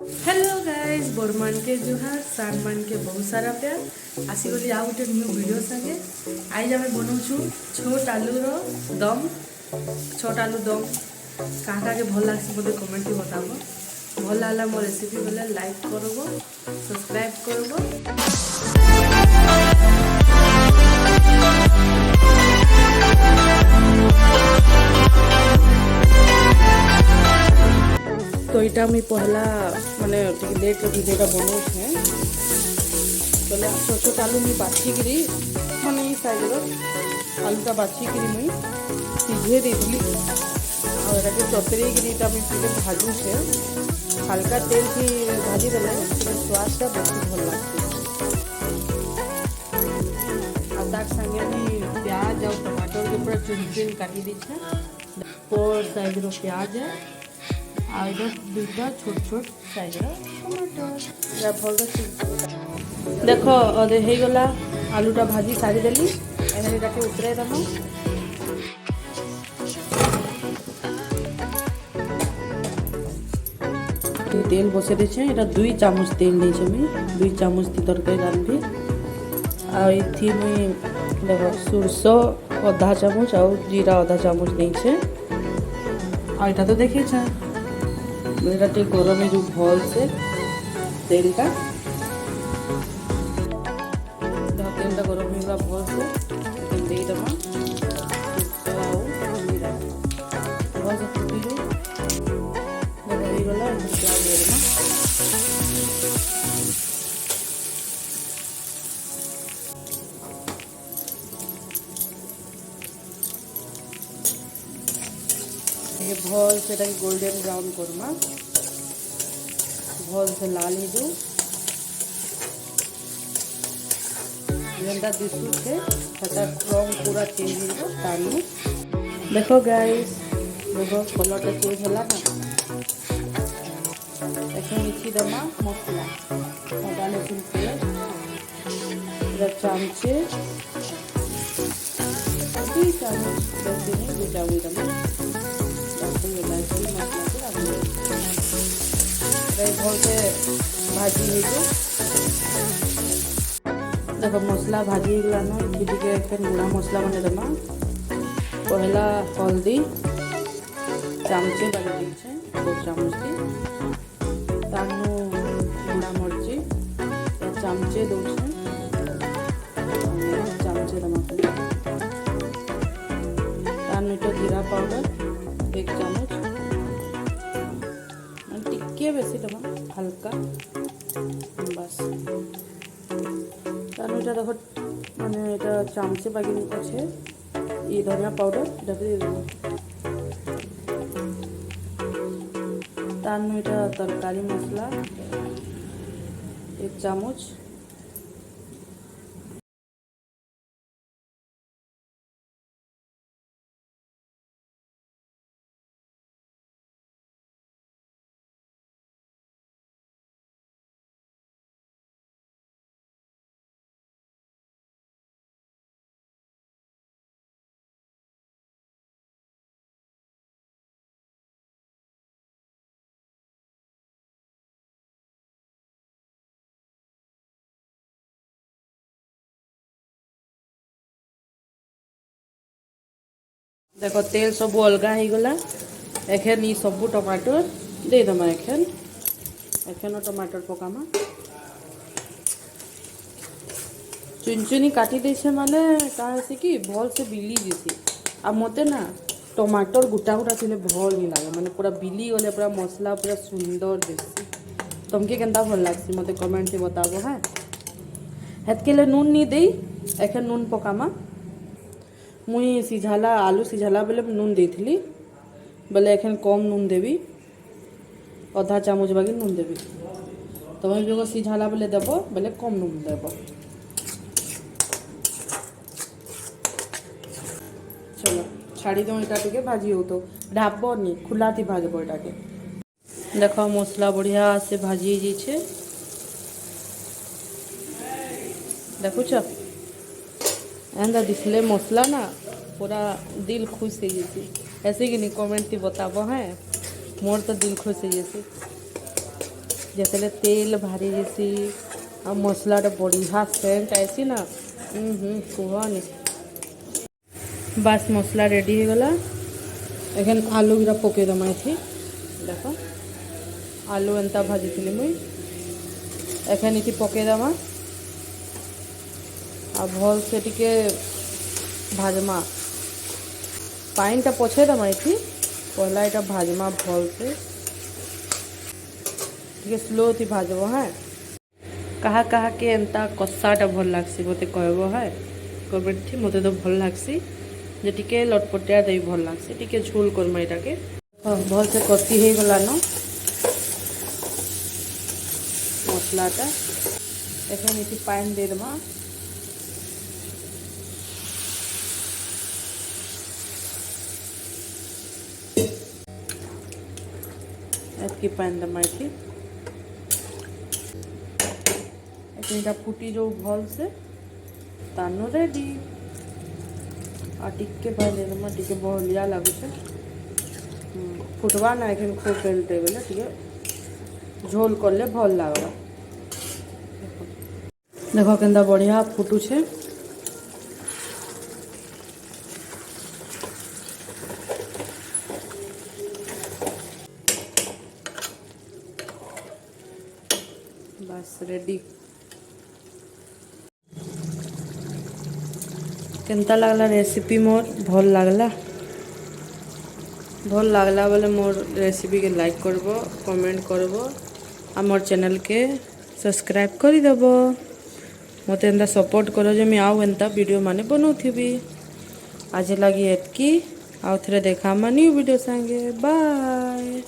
Hello guys bore मान के जुहार सान मान के बहुत सारा प्यार आसीगली आउ गोटे न्यू वीडियो संगे आज आम बनाऊँ छोट आलूर दम छोट आलू दम क्या के भल लगे मत कमेंट बताब भल लगा मो रेसिपी बोले लाइक करब सब्सक्राइब करब। तो यहाँ मुझे पहला माने लेट भिडियोटा बनाऊे बोले छोट छोट आलू मुझे बाछिकी माने साइज आलूटा बाछिकी मुई सीझे देती आगे चतरेटा मुझे भाजुचे हल्का तेल थी भाजी देले स्वादटा बेस भल लगती संगे प्याज और टमाटर के पूरा चुन चुन काटी दीछे फोर साइज प्याज है आगे दुटा छोट छोट साइज टमाटर देख अदे हो गला आलूटा भाजी सारीदेली एटा उतरे दम तेल बसई देछे एटा 2 चामच तेल देछे मुई 2 चामच ती तरकारी रांधबी आथी मुई देख सुरसो आधा चामच और जीरा आधा चामच देछे आटा तो देखे मेरा टे गरम है जो भल से तेलटा तेलटा गरम होगा भल से दे दमा भल से फुटी गला भल से गोल्डन ब्राउन करमा भल से लाल हो जेनटा दिशुचे रंग पूरा चेंज हो तानु देखो गाइस देखो कलरटा चेंज है ना এখন মিশি দেমা মশলা আদা রসুন পেঁয়াজ চামচে 2 চামচ বেশি নেই 2 চামচ দেমা भल से भाजी देख मसला भाजी गलान ये गुड़ा मसला बने देमा पहला हल्दी चामचे बागी दीछे 2 चामच तानु गुड़ा मर्ची चामचे दौचे चामचे दमा तानु जीरा पाउडर 1 चामच टिके बेसी दमा हल्का बस तानु এটা দেখো মানে এটা চামচে বাকি আছে এই ধনিয়া পাউডার এটা দিয়ে দেব तानु এটা তরকারি মশলা 1 চামচ देख तेल सब अलग हो गला एखन ये सब टमाटर दे दमा एखन टमाटर पकामा चुन चुनी काटी देछे माने कहा से कि भल से बिली जैसी आ मते ना टमाटर गोटा गोटा थी भल नहीं लगे माने पूरा बिली गले पूरा मसला पूरा सुंदर देसी तुमके केनता भल लगसी मते कमेंट से बताबो हाँ हेतकेले नून नहीं दे एखन नून पकामा मुई सिझाला आलू सिझाला बेले नून देथिली बेले एखन कम नून देवी आधा चामच बागी नून देवी तुम जो सिझाला बेले देव बेले कम नून देव चलो छाड़ी दो इटा टिके भाजी हो तो ढाबनी खुला थी भाजब इटाके देख मसला बढ़िया से भाजी जाइए देखुच एंदा दिखले मसला ना पूरा दिल खुश हो जैसी ऐसे कि नहीं कमेंट थी बताबो हैं मोर तो दिल खुश हो जैसे ଯେତେବେଳେ ତେଲ ଭାରି ଯେସି ଆଉ ମସଲାଟା ବଢ଼ିଆ ସେଣ୍ଟ ଆଇସି ନା କୁହନି। ବାସ୍ ମସଲା ରେଡ଼ି ହେଇଗଲା। ଏଖେନ୍ ଆଲୁ ଗୁଡ଼ା ପକେଇଦେମା ଏଠି। ଦେଖ ଆଲୁ ଏନ୍ତା ଭାଜିଥିଲି ମୁଇଁ। ଏଖେନ୍ ଏଠି ପକେଇଦେମା ଆଉ ଭଲସେ ଟିକେ ଭାଜମା। ପାଣିଟା ପଛେ ଦେମା ଏଠି, ପହଲା ଏଇଟା ଭାଜମା ଭଲସେ। ଟିକେ ସ୍ଲୋ थी भाजब है। कहा के एंता कषाटा भल लगसी मत कहब है कमेंट थी। मत तो भल लगसी जे टिके लटपटिया दे भल लगसी। टिके झोल करमा यहाँ के भल से कषी हो गलान मसलाटा। एखन ये पानी दे देमा। एतकी पानी देमा ये एटा फुटी जो भल से तानो रेडी। आ टिके पानी देमा टिके बहलिया लगुचे फुटवा ना एखन खूब बेलते बेले टिके झोल करले भल लगवा। देखो केंदा बढ़िया फुटुछे। बस रेडी। केंता लगला रेसिपी मोर भल लगला। भल लगला बोले मोर रेसिपी के लाइक करबो, कमेंट करबो आ मोर चैनल के सब्सक्राइब कर देबो। मते एंता सपोर्ट करो जे मैं आउ एंता वीडियो माने बनाउथिबी। आज लगी एतकी। आउ थरे देखा न्यू वीडियो संगे। बाय।